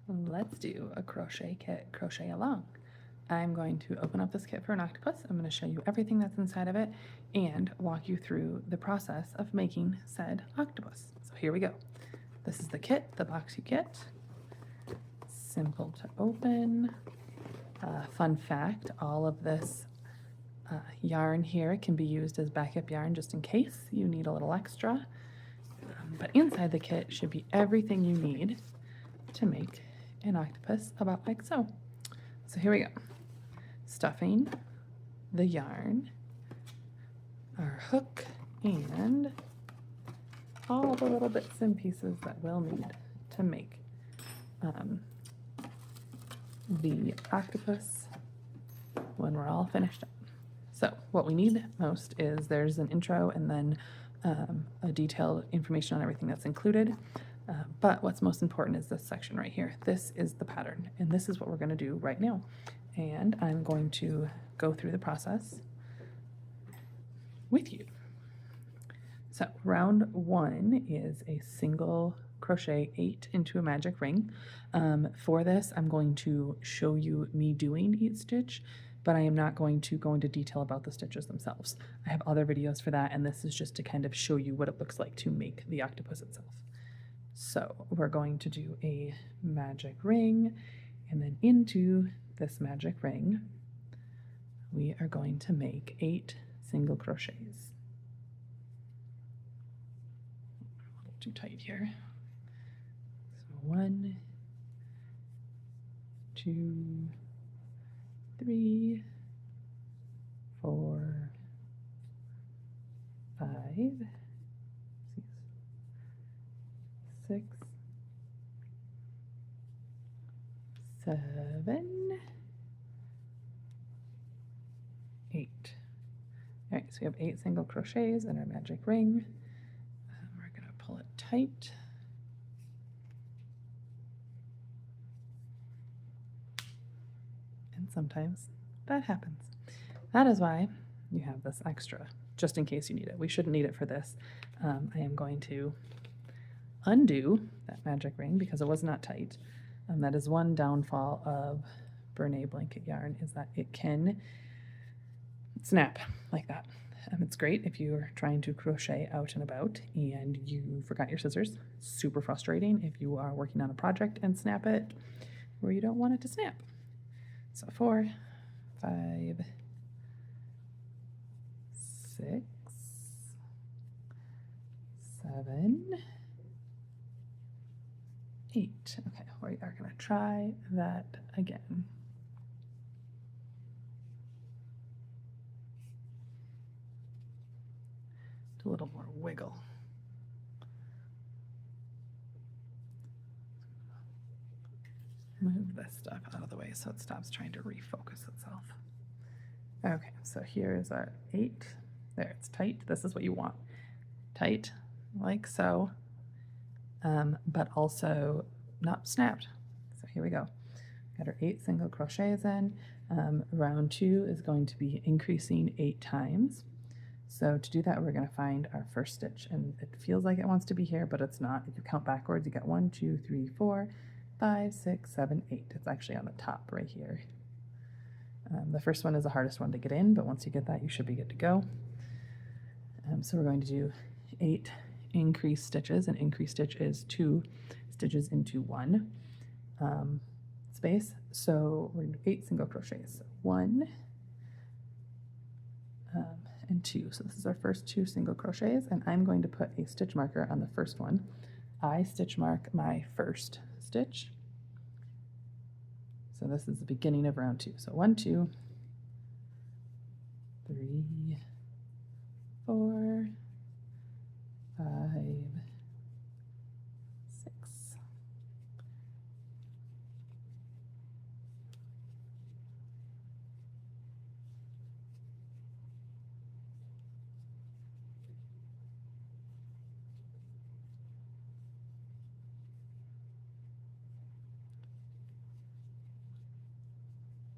Let's do a crochet kit, crochet along. I'm going to open up this kit for an octopus. I'm going to show you everything that's inside of it and walk you through the process of making said octopus. So here we go. This is the kit, the box you get. Simple to open. Fun fact, all of this yarn here can be used as backup yarn just in case you need a little extra. But inside the kit should be everything you need to make an octopus about like so. So here we go. Stuffing, the yarn, our hook, and all the little bits and pieces that we'll need to make the octopus when we're all finished up. So what we need most is there's an intro and then a detailed information on everything that's included. But what's most important is this section right here. This is the pattern, and this is what we're going to do right now. And I'm going to go through the process with you. So round 1 is a single crochet 8 into a magic ring. For this, I'm going to show you me doing each stitch, but I am not going to go into detail about the stitches themselves. I have other videos for that, and this is just to kind of show you what it looks like to make the octopus itself. So we're going to do a magic ring, and then into this magic ring, we are going to make 8 single crochets. A little too tight here. So 1, 2, 3, 4, 5, 6, 7, 8. All right, so we have 8 single crochets in our magic ring. We're going to pull it tight. And sometimes that happens. That is why you have this extra, just in case you need it. We shouldn't need it for this. I am going to undo that magic ring because it was not tight. That is one downfall of Bernay blanket yarn, is that it can snap like that. It's great if you're trying to crochet out and about and you forgot your scissors. Super frustrating if you are working on a project and snap it where you don't want it to snap. So 4, 5, 6, 7, 8. Okay, we are going to try that again. Do a little more wiggle. Move this stuff out of the way so it stops trying to refocus itself. Okay, so here is our 8. There, it's tight. This is what you want. Tight, like so, but also not snapped. So here we go. Got our 8 single crochets in. Round 2 is going to be increasing 8 times. So to do that, we're going to find our first stitch, and it feels like it wants to be here, but it's not. If you count backwards, you get 1, 2, 3, 4, 5, 6, 7, 8. It's actually on the top right here. The first one is the hardest one to get in, but once you get that, you should be good to go. So we're going to do 8 increased stitches. An increased stitch is 2 stitches into 1 space. So we're going to do 8 single crochets. 1 and 2. So this is our first 2 single crochets, and I'm going to put a stitch marker on the first one. I stitch mark my first stitch. So this is the beginning of round 2. So 1, 2, 3, 4, 5, 6,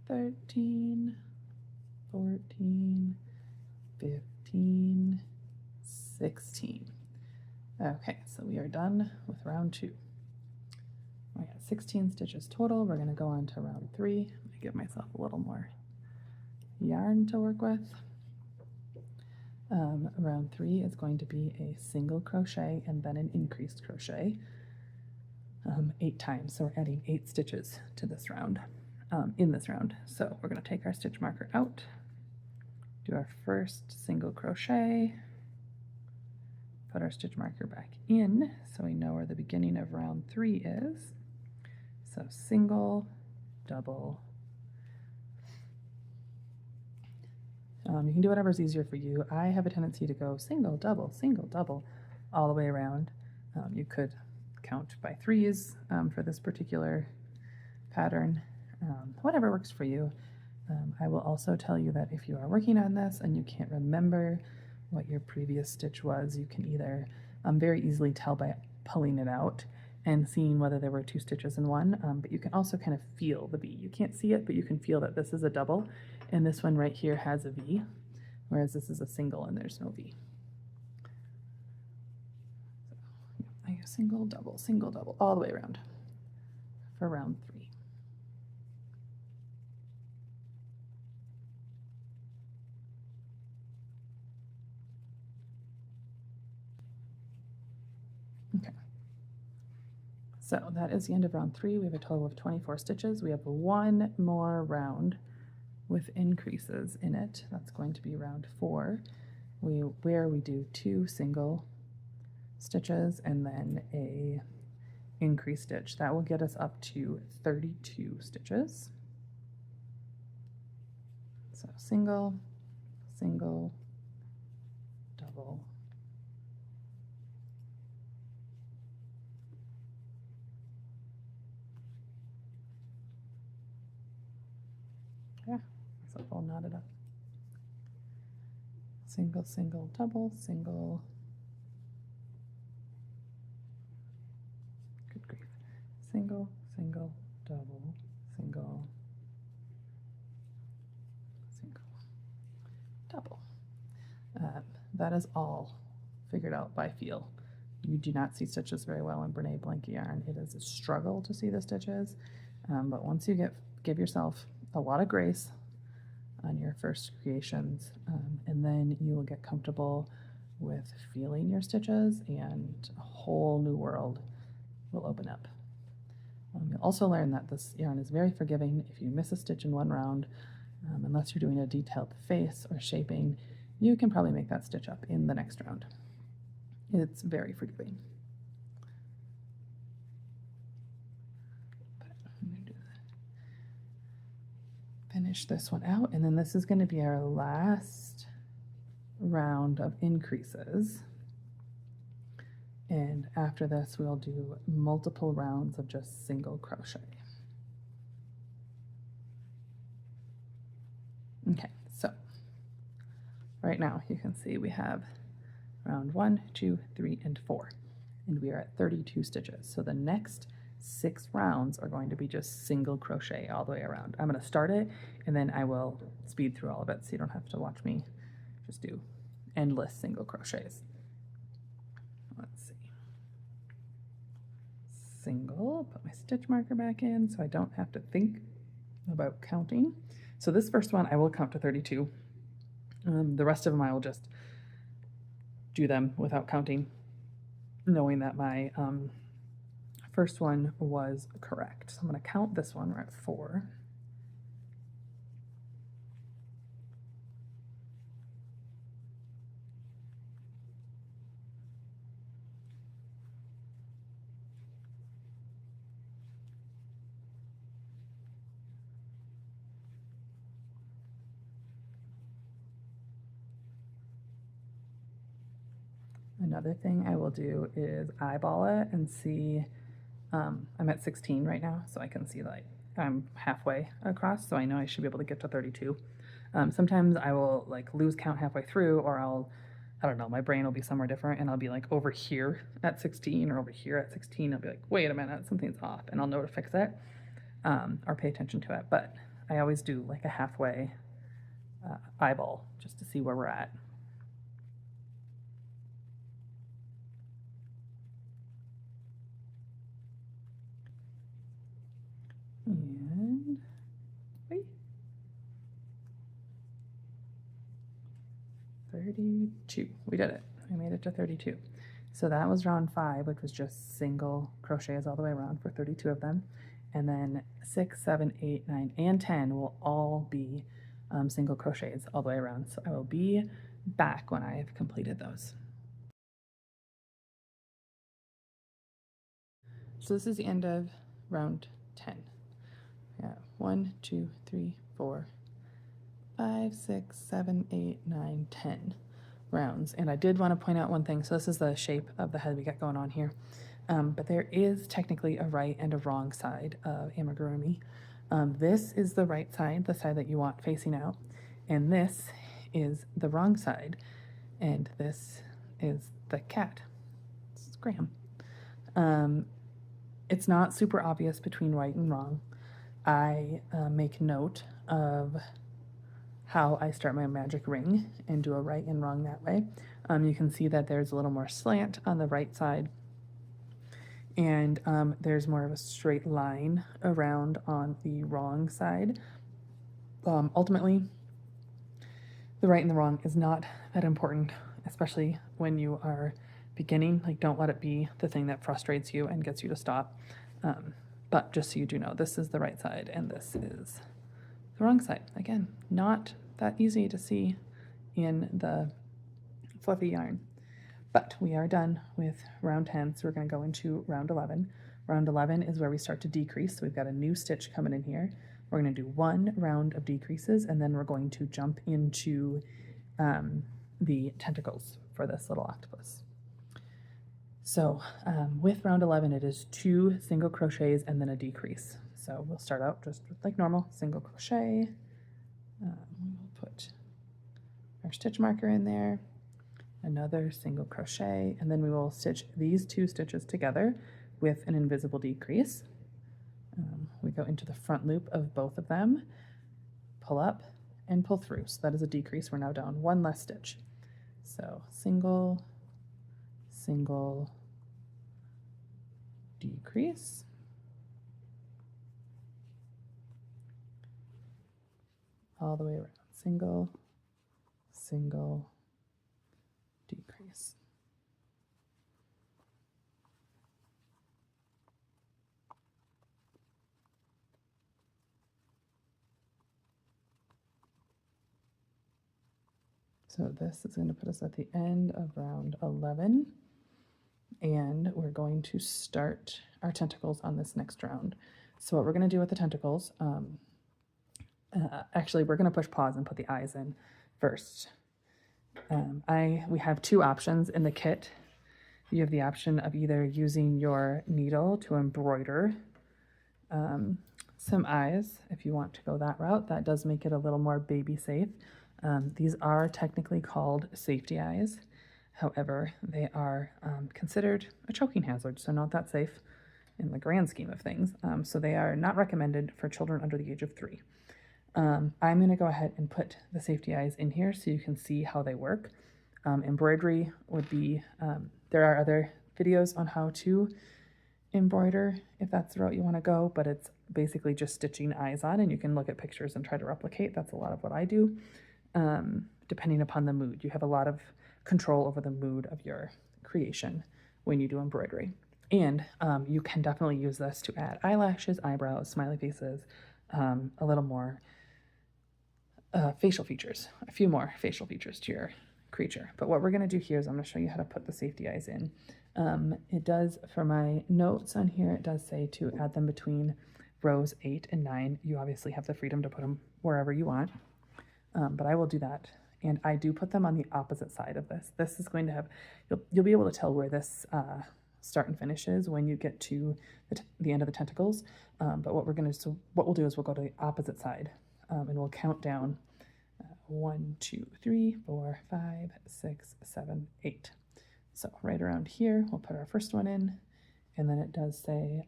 13, 14, 15, 16. Okay, so we are done with round 2. I got 16 stitches total. We're going to go on to round 3. Let me give myself a little more yarn to work with. Round 3 is going to be a single crochet and then an increased crochet 8 times. So we're adding 8 stitches to this round, in this round. So we're going to take our stitch marker out, do our first single crochet, put our stitch marker back in so we know where the beginning of round 3 is. So single, double. You can do whatever's easier for you. I have a tendency to go single, double all the way around. You could count by 3s for this particular pattern. Whatever works for you. I will also tell you that if you are working on this and you can't remember what your previous stitch was, you can either very easily tell by pulling it out and seeing whether there were 2 stitches in one, but you can also kind of feel the V. You can't see it, but you can feel that this is a double, and this one right here has a V, whereas this is a single and there's no V. So I go single, double, all the way around for round 3. Okay. So that is the end of round 3. We have a total of 24 stitches. We have one more round with increases in it. That's going to be round 4, where we do 2 single stitches and then a increase stitch. That will get us up to 32 stitches. So single, single, double, myself all knotted up. Single, single, double, single. Good grief. Single, single, double, single, single, double. That is all figured out by feel. You do not see stitches very well in Brene Blank yarn. It is a struggle to see the stitches, but once you give yourself a lot of grace on your first creations, and then you will get comfortable with feeling your stitches and a whole new world will open up. You'll also learn that this yarn is very forgiving. If you miss a stitch in one round, unless you're doing a detailed face or shaping, you can probably make that stitch up in the next round. It's very forgiving. But I'm going to finish this one out, and then this is going to be our last round of increases. And after this, we'll do multiple rounds of just single crochet. Okay, so right now you can see we have round 1, 2, 3, and 4, and we are at 32 stitches. So the next 6 rounds are going to be just single crochet all the way around. I'm going to start it, and then I will speed through all of it so you don't have to watch me just do endless single crochets. Let's see. Single, put my stitch marker back in so I don't have to think about counting. So this first one I will count to 32. The rest of them I will just do them without counting, knowing that my first one was correct. So I'm going to count this one. We're at 4. Another thing I will do is eyeball it and see. I'm at 16 right now, so I can see like I'm halfway across, so I know I should be able to get to 32. Sometimes I will like lose count halfway through, or I don't know, my brain will be somewhere different, and I'll be like over here at 16 or over here at 16. I'll be like, wait a minute, something's off, and I'll know to fix it or pay attention to it. But I always do like a halfway eyeball just to see where we're at. And wait, 32. We did it. We made it to 32. So that was round 5, which was just single crochets all the way around for 32 of them. And then 6, 7, 8, 9, and 10 will all be single crochets all the way around. So I will be back when I have completed those. So this is the end of round 10. Yeah, 1, 2, 3, 4, 5, 6, 7, 8, 9, 10 rounds. And I did want to point out one thing. So this is the shape of the head we got going on here. But there is technically a right and a wrong side of amigurumi. This is the right side, the side that you want facing out. And this is the wrong side. And this is the cat. This is Graham. It's not super obvious between right and wrong. I make note of how I start my magic ring and do a right and wrong that way. You can see that there's a little more slant on the right side, and there's more of a straight line around on the wrong side. Ultimately, the right and the wrong is not that important, especially when you are beginning. Like, don't let it be the thing that frustrates you and gets you to stop. But just so you do know, this is the right side and this is the wrong side. Again, not that easy to see in the fluffy yarn. But we are done with round 10, so we're going to go into round 11. Round 11 is where we start to decrease, so we've got a new stitch coming in here. We're going to do 1 round of decreases, and then we're going to jump into the tentacles for this little octopus. So with round 11, it is 2 single crochets and then a decrease. So we'll start out just like normal, single crochet. We'll put our stitch marker in there, another single crochet, and then we will stitch these 2 stitches together with an invisible decrease. We go into the front loop of both of them, pull up and pull through. So that is a decrease. We're now down 1 less stitch. So single, single, decrease. All the way around. Single, single, decrease. So this is going to put us at the end of round 11, and we're going to start our tentacles on this next round. So what we're going to do with the tentacles, actually we're going to push pause and put the eyes in first. We have 2 options in the kit. You have the option of either using your needle to embroider some eyes if you want to go that route. That does make it a little more baby safe. These are technically called safety eyes. However, they are considered a choking hazard, so not that safe in the grand scheme of things. So they are not recommended for children under the age of 3. I'm going to go ahead and put the safety eyes in here so you can see how they work. Embroidery would be, there are other videos on how to embroider if that's the route you want to go, but it's basically just stitching eyes on, and you can look at pictures and try to replicate. That's a lot of what I do. Depending upon the mood, you have a lot of control over the mood of your creation when you do embroidery. And you can definitely use this to add eyelashes, eyebrows, smiley faces, a little more facial features, a few more facial features to your creature. But what we're going to do here is I'm going to show you how to put the safety eyes in. It does, for my notes on here, it does say to add them between rows 8 and 9. You obviously have the freedom to put them wherever you want, but I will do that. And I do put them on the opposite side of this. This is going to have, you'll be able to tell where this start and finish is when you get to the end of the tentacles. But what we'll do is we'll go to the opposite side, and we'll count down 1, 2, 3, 4, 5, 6, 7, 8. So right around here, we'll put our first one in, and then it does say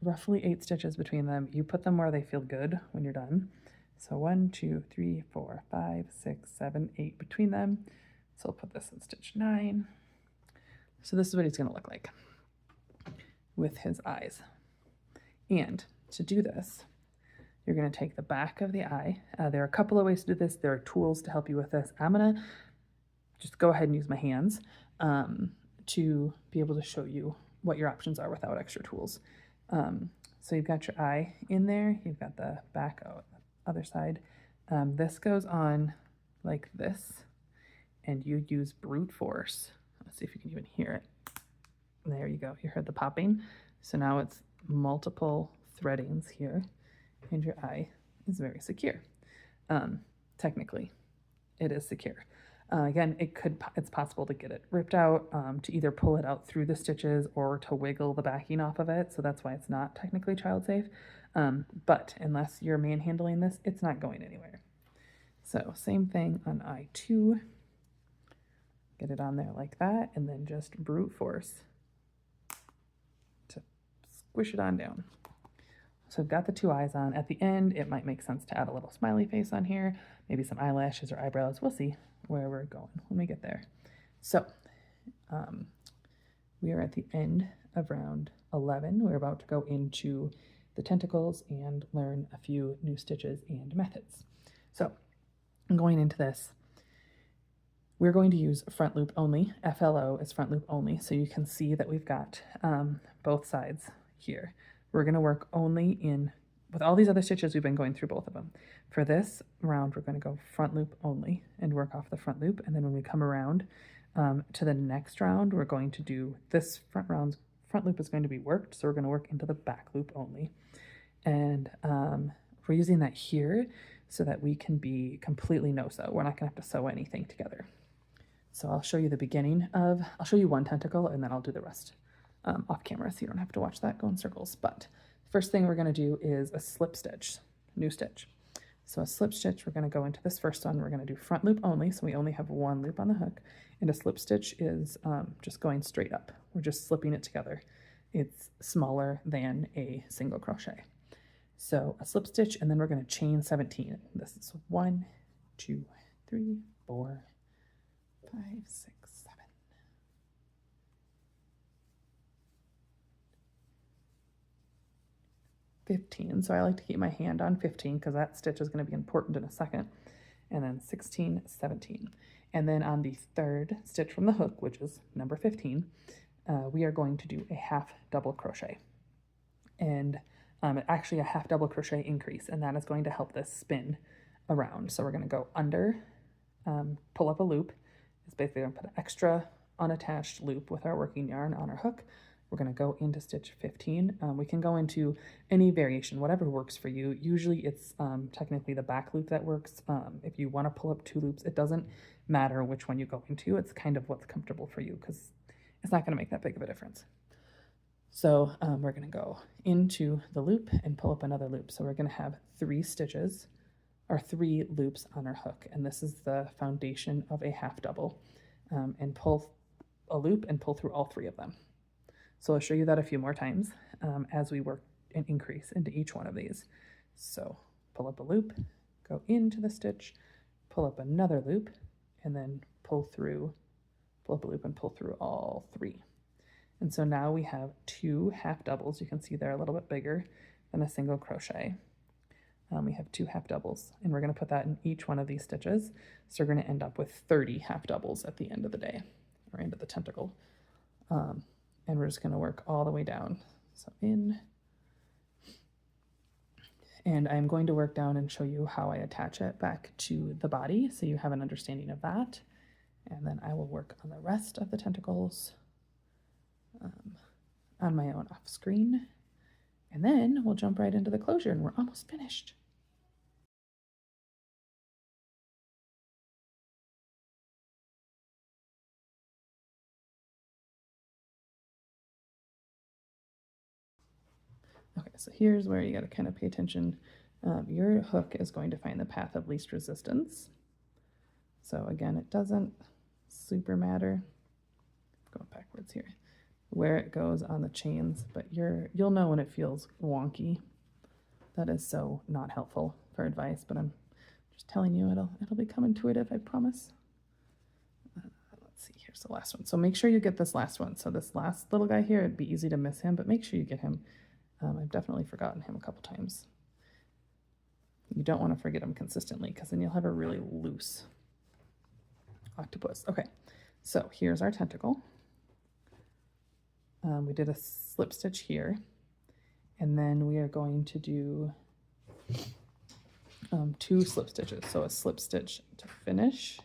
roughly 8 stitches between them. You put them where they feel good when you're done. So 1, 2, 3, 4, 5, 6, 7, 8 between them. So I'll put this in stitch 9. So this is what he's going to look like with his eyes. And to do this, you're going to take the back of the eye. There are a couple of ways to do this. There are tools to help you with this. I'm going to just go ahead and use my hands to be able to show you what your options are without extra tools. So you've got your eye in there, you've got the back out the other side. This goes on like this, and you use brute force. Let's see if you can even hear it. There you go, you heard the popping. So now it's multiple threadings here, and your eye is very secure. Technically, it is secure. Again, it's possible to get it ripped out, to either pull it out through the stitches or to wiggle the backing off of it. So that's why it's not technically child safe. But unless you're manhandling this, it's not going anywhere. So same thing on eye 2. Get it on there like that, and then just brute force to squish it on down. So I've got the 2 eyes on. At the end, it might make sense to add a little smiley face on here, maybe some eyelashes or eyebrows. We'll see where we're going when we get there. So we are at the end of round 11. We're about to go into the tentacles and learn a few new stitches and methods. So going into this, we're going to use front loop only. FLO is front loop only, so you can see that we've got both sides here. We're going to work only with all these other stitches, we've been going through both of them. For this round, we're going to go front loop only and work off the front loop. And then when we come around to the next round, we're going to do this front loop is going to be worked. So we're going to work into the back loop only. And we're using that here so that we can be completely no-sew. We're not going to have to sew anything together. So I'll show you the beginning I'll show you one tentacle, and then I'll do the rest off camera so you don't have to watch that go in circles. But first thing we're going to do is a slip stitch, new stitch. So a slip stitch, we're going to go into this first one. We're going to do front loop only, so we only have one loop on the hook. And a slip stitch is just going straight up. We're just slipping it together. It's smaller than a single crochet. So a slip stitch, and then we're going to chain 17. This is 1, 2, 3, 4, 5, 6, 7. 15. So I like to keep my hand on 15 because that stitch is going to be important in a second. And then 16, 17. And then on the third stitch from the hook, which is number 15, we are going to do a half double crochet. And actually a half double crochet increase, and that is going to help this spin around. So we're going to go under, pull up a loop. It's basically going to put an extra unattached loop with our working yarn on our hook. We're going to go into stitch 15. We can go into any variation, whatever works for you. Usually it's technically the back loop that works. If you want to pull up 2 loops, it doesn't matter which one you go into. It's kind of what's comfortable for you because it's not going to make that big of a difference. So we're going to go into the loop and pull up another loop. So we're going to have 3 stitches or 3 loops on our hook. And this is the foundation of a half double. And pull a loop and pull through all 3 of them. So I'll show you that a few more times as we work an increase into each one of these. So pull up a loop, go into the stitch, pull up another loop, and then pull up a loop and pull through all 3. And so now we have 2 half doubles. You can see they're a little bit bigger than a single crochet. We have 2 half doubles, and we're going to put that in each one of these stitches. So we're going to end up with 30 half doubles at the end of the day, or end of the tentacle. And we're just going to work all the way down. So in, and I'm going to work down and show you how I attach it back to the body so you have an understanding of that. And then I will work on the rest of the tentacles on my own off screen. And then we'll jump right into the closure, and we're almost finished. Okay, so here's where you got to kind of pay attention. Your hook is going to find the path of least resistance. So again, it doesn't super matter. Going backwards here, where it goes on the chains, but you'll know when it feels wonky. That is so not helpful for advice, but I'm just telling you it'll become intuitive, I promise. Let's see, here's the last one. So make sure you get this last one. So this last little guy here, it'd be easy to miss him, but make sure you get him. I've definitely forgotten him a couple times. You don't want to forget them consistently because then you'll have a really loose octopus. Okay, so here's our tentacle. We did a slip stitch here, and then we are going to do 2 slip stitches. So a slip stitch to finish,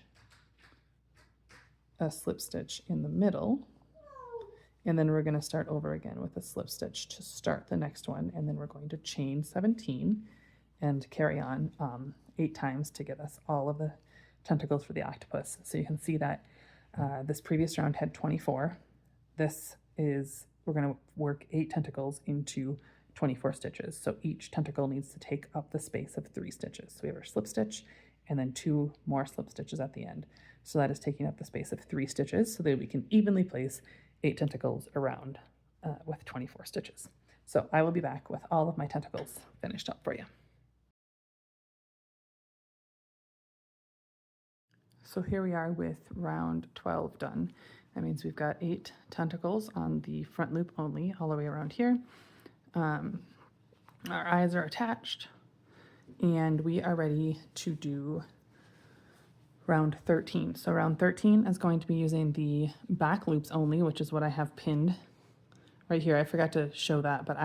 a slip stitch in the middle, and then we're going to start over again with a slip stitch to start the next one, and then we're going to chain 17 and carry on 8 times to get us all of the tentacles for the octopus. So you can see that this previous round had 24. This is, we're going to work 8 tentacles into 24 stitches. So each tentacle needs to take up the space of 3 stitches. So we have our slip stitch and then 2 more slip stitches at the end. So that is taking up the space of 3 stitches so that we can evenly place 8 tentacles around with 24 stitches. So I will be back with all of my tentacles finished up for you. So here we are with round 12 done. That means we've got 8 tentacles on the front loop only all the way around here. Our eyes are attached, and we are ready to do round 13. So round 13 is going to be using the back loops only, which is what I have pinned right here. I forgot to show that, but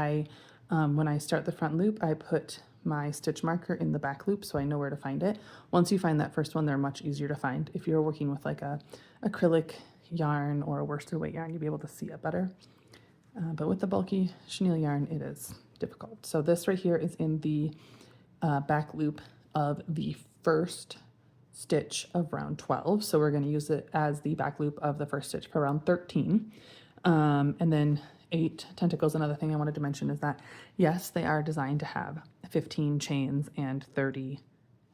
when I start the front loop, I put my stitch marker in the back loop so I know where to find it. Once you find that first one, they're much easier to find. If you're working with like a acrylic yarn or a worsted weight yarn, you'll be able to see it better. But with the bulky chenille yarn, it is difficult. So this right here is in the back loop of the first stitch of round 12. So we're going to use it as the back loop of the first stitch for round 13. And then 8 tentacles. Another thing I wanted to mention is that, yes, they are designed to have 15 chains and 30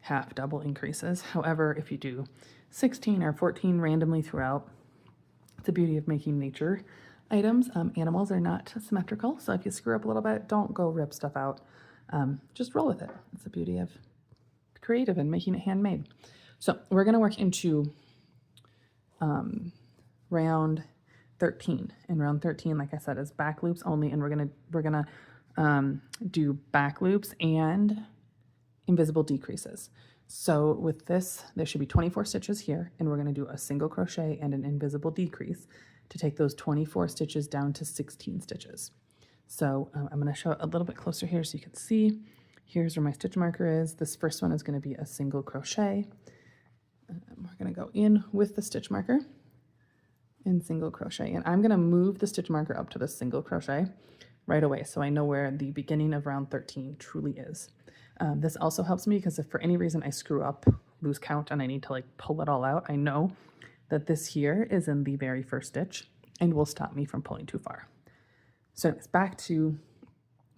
half double increases. However, if you do 16 or 14 randomly throughout, the beauty of making nature items, animals are not symmetrical. So if you screw up a little bit, don't go rip stuff out. Just roll with it. It's the beauty of creative and making it handmade. So we're going to work into round 13. And round 13, like I said, is back loops only, and we're gonna do back loops and invisible decreases. So with this, there should be 24 stitches here, and we're going to do a single crochet and an invisible decrease to take those 24 stitches down to 16 stitches. So I'm going to show it a little bit closer here so you can see. Here's where my stitch marker is. This first one is going to be a single crochet. We're going to go in with the stitch marker and single crochet, and I'm going to move the stitch marker up to the single crochet right away so I know where the beginning of round 13 truly is. This also helps me because if for any reason I screw up, lose count, and I need to like pull it all out, I know that this here is in the very first stitch and will stop me from pulling too far. So it's back to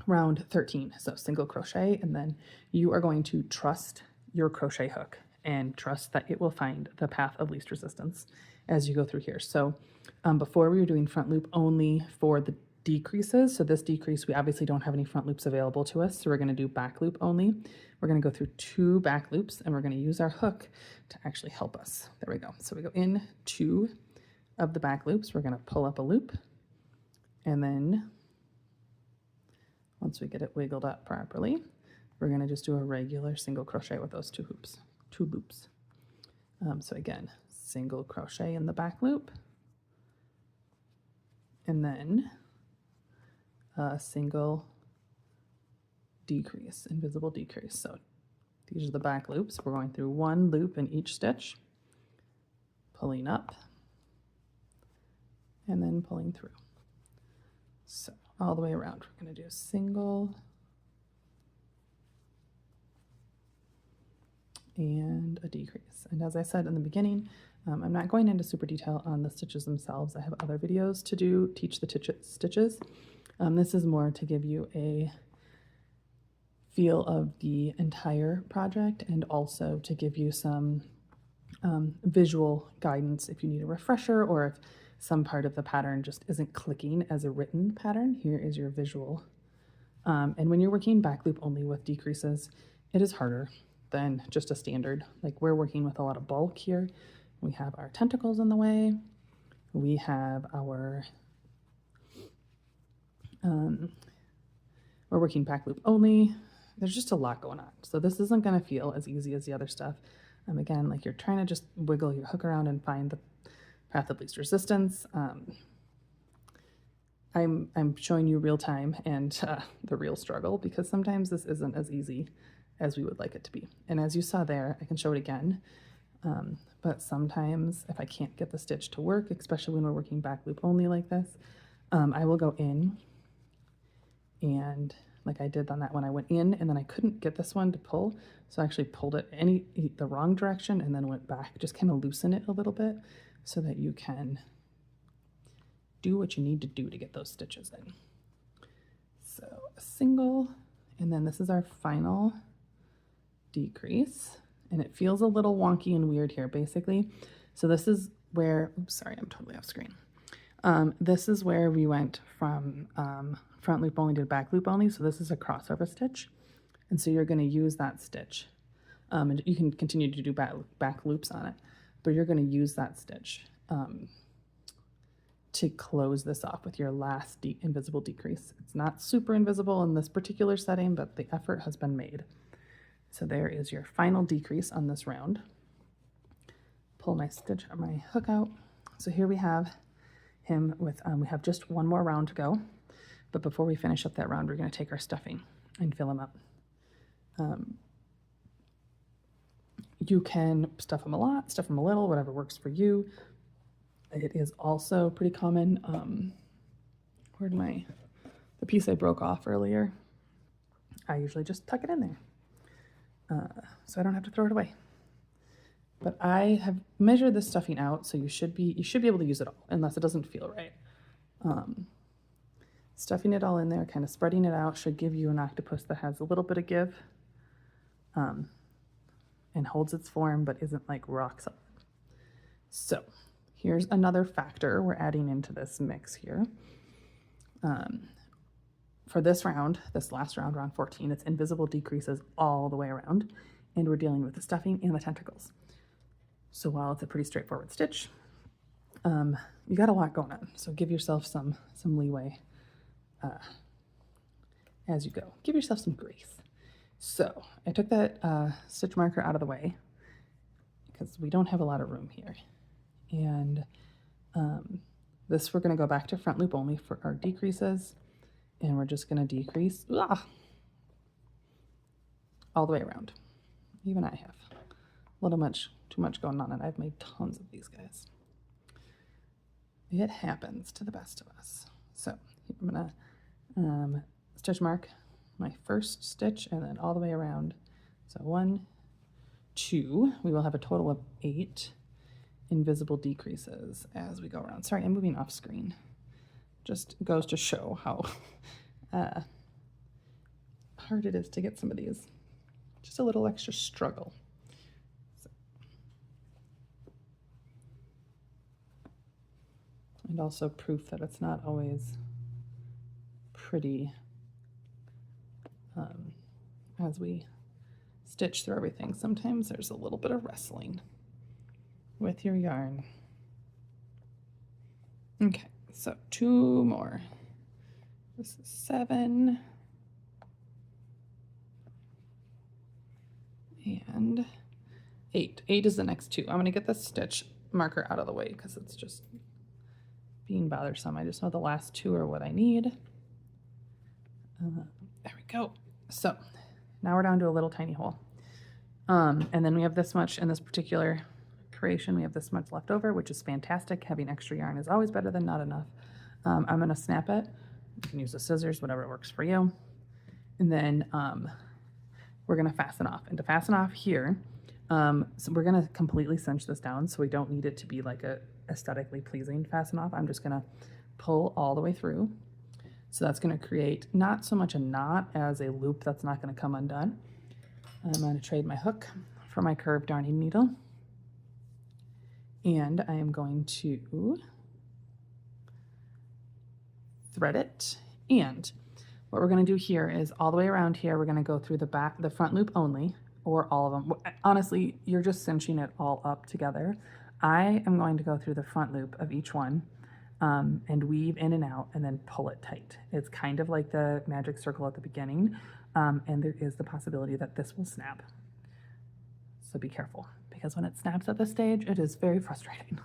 round 13. So single crochet, and then you are going to trust your crochet hook and trust that it will find the path of least resistance as you go through here. So before we were doing front loop only for the decreases. So this decrease, we obviously don't have any front loops available to us. So we're going to do back loop only. We're going to go through 2 back loops, and we're going to use our hook to actually help us. There we go. So we go in 2 of the back loops. We're going to pull up a loop, and then once we get it wiggled up properly, we're going to just do a regular single crochet with those 2 loops. So again, single crochet in the back loop, and then a single decrease, invisible decrease. So these are the back loops. We're going through 1 loop in each stitch, pulling up, and then pulling through. So all the way around, we're going to do a single and a decrease. And as I said in the beginning, I'm not going into super detail on the stitches themselves. I have other videos to teach the stitches. This is more to give you a feel of the entire project and also to give you some visual guidance if you need a refresher or if some part of the pattern just isn't clicking as a written pattern. Here is your visual. And when you're working back loop only with decreases, it is harder than just a standard. Like we're working with a lot of bulk here. We have our tentacles in the way. We have our, we're working back loop only. there's just a lot going on. So this isn't going to feel as easy as the other stuff. Again, like you're trying to just wiggle your hook around and find the path of least resistance. I'm showing you real time and the real struggle, because sometimes this isn't as easy as we would like it to be. And as you saw there, I can show it again. But sometimes if I can't get the stitch to work, especially when we're working back loop only like this, I will go in, and like I did on that one, I went in and then I couldn't get this one to pull. So I actually pulled it the wrong direction and then went back, just kind of loosen it a little bit so that you can do what you need to do to get those stitches in. So a single, and then this is our final decrease, and it feels a little wonky and weird here basically. So this is where, oops, sorry, I'm totally off screen. This is where we went from front loop only to back loop only. So this is a crossover stitch. And so you're going to use that stitch. And you can continue to do back loops on it, but you're going to use that stitch to close this off with your last invisible decrease. It's not super invisible in this particular setting, but the effort has been made. So there is your final decrease on this round. Pull my hook out. So here we have him with, we have just one more round to go. But before we finish up that round, we're going to take our stuffing and fill him up. You can stuff them a lot, stuff them a little, whatever works for you. It is also pretty common. Where'd the piece I broke off earlier? I usually just tuck it in there, so I don't have to throw it away. But I have measured this stuffing out, so you should be able to use it all, unless it doesn't feel right. Stuffing it all in there, kind of spreading it out, should give you an octopus that has a little bit of give, and holds its form, but isn't like rock solid. So here's another factor we're adding into this mix here. For this round, this last round, round 14, it's invisible decreases all the way around, and we're dealing with the stuffing and the tentacles. So while it's a pretty straightforward stitch, you got a lot going on. So give yourself some leeway as you go. Give yourself some grace. So I took that stitch marker out of the way because we don't have a lot of room here. And this, we're going to go back to front loop only for our decreases, and we're just going to decrease all the way around. Even I have a little too much going on, and I've made tons of these guys. It happens to the best of us. So I'm going to stitch mark my first stitch and then all the way around. So 1, 2, we will have a total of 8 invisible decreases as we go around. Sorry, I'm moving off screen. Just goes to show how hard it is to get some of these. Just a little extra struggle. So. And also proof that it's not always pretty as we stitch through everything. Sometimes there's a little bit of wrestling with your yarn. Okay, so 2 more. This is 7 and 8. 8 is the next 2. I'm going to get this stitch marker out of the way because it's just being bothersome. I just know the last 2 are what I need. There we go. So now we're down to a little tiny hole. And then we have this much in this particular creation. We have this much left over, which is fantastic. Having extra yarn is always better than not enough. I'm going to snap it. You can use the scissors, whatever works for you. And then we're going to fasten off. And to fasten off here, so we're going to completely cinch this down so we don't need it to be like a aesthetically pleasing fasten off. I'm just going to pull all the way through. So that's going to create not so much a knot as a loop that's not going to come undone. I'm going to trade my hook for my curved darning needle. And I am going to thread it. And what we're going to do here is all the way around here, we're going to go through the front loop only, or all of them. Honestly, you're just cinching it all up together. I am going to go through the front loop of each one and weave in and out and then pull it tight. It's kind of like the magic circle at the beginning. and there is the possibility that this will snap. So be careful, because when it snaps at this stage, it is very frustrating.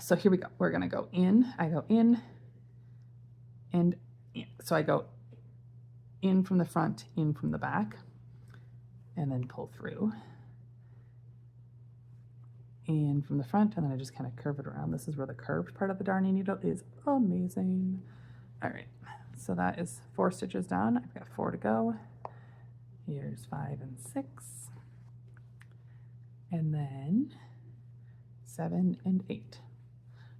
So here we go. We're going to go in. I go in and in. So I go in from the front, in from the back, and then pull through. In from the front, and then I just kind of curve it around. This is where the curved part of the darning needle is amazing. All right, so that is 4 stitches down. I've got 4 to go. Here's 5 and 6. And then 7 and 8.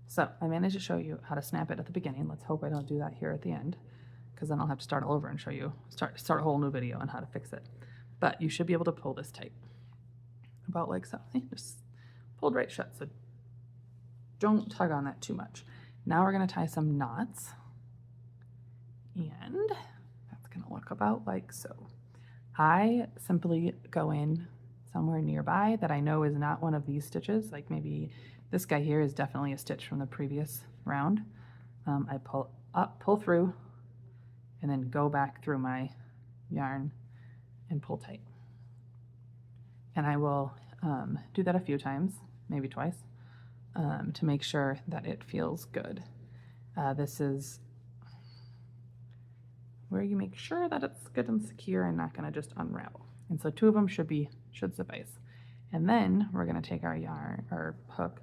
So I managed to show you how to snap it at the beginning. Let's hope I don't do that here at the end, because then I'll have to start all over and show you, start a whole new video on how to fix it. But you should be able to pull this tight, about like so. Just pulled right shut, so don't tug on that too much. Now we're going to tie some knots, and that's going to look about like so. I simply go in somewhere nearby that I know is not one of these stitches, like maybe this guy here is definitely a stitch from the previous round. I pull up, pull through, and then go back through my yarn and pull tight. And I will do that a few times, maybe twice, to make sure that it feels good. This is where you make sure that it's good and secure and not going to just unravel. And so 2 of them should suffice. And then we're going to take our yarn or hook,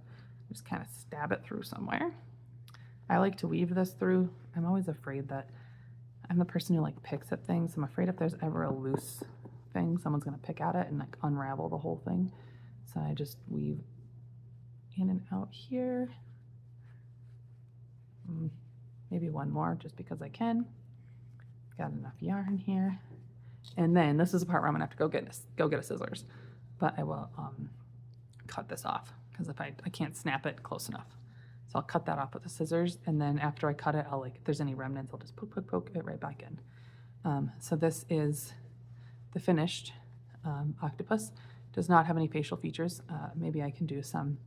just kind of stab it through somewhere. I like to weave this through. I'm always afraid that I'm the person who like picks at things. I'm afraid if there's ever a loose thing, someone's going to pick at it and like unravel the whole thing. So I just weave in and out here. Maybe one more just because I can. Got enough yarn here. And then this is the part where I'm gonna have to go get a scissors, but I will cut this off, because if I can't snap it close enough. So I'll cut that off with the scissors, and then after I cut it, I'll if there's any remnants, I'll just poke it right back in. So this is the finished octopus. Does not have any facial features. Maybe I can do some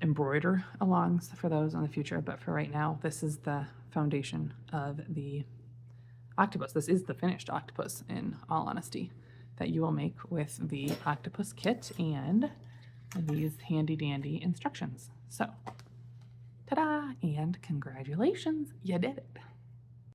embroider alongs for those in the future, but for right now, this is the foundation of the octopus. This is the finished octopus, in all honesty, that you will make with the octopus kit and these handy dandy instructions. So, ta-da, and congratulations, you did it.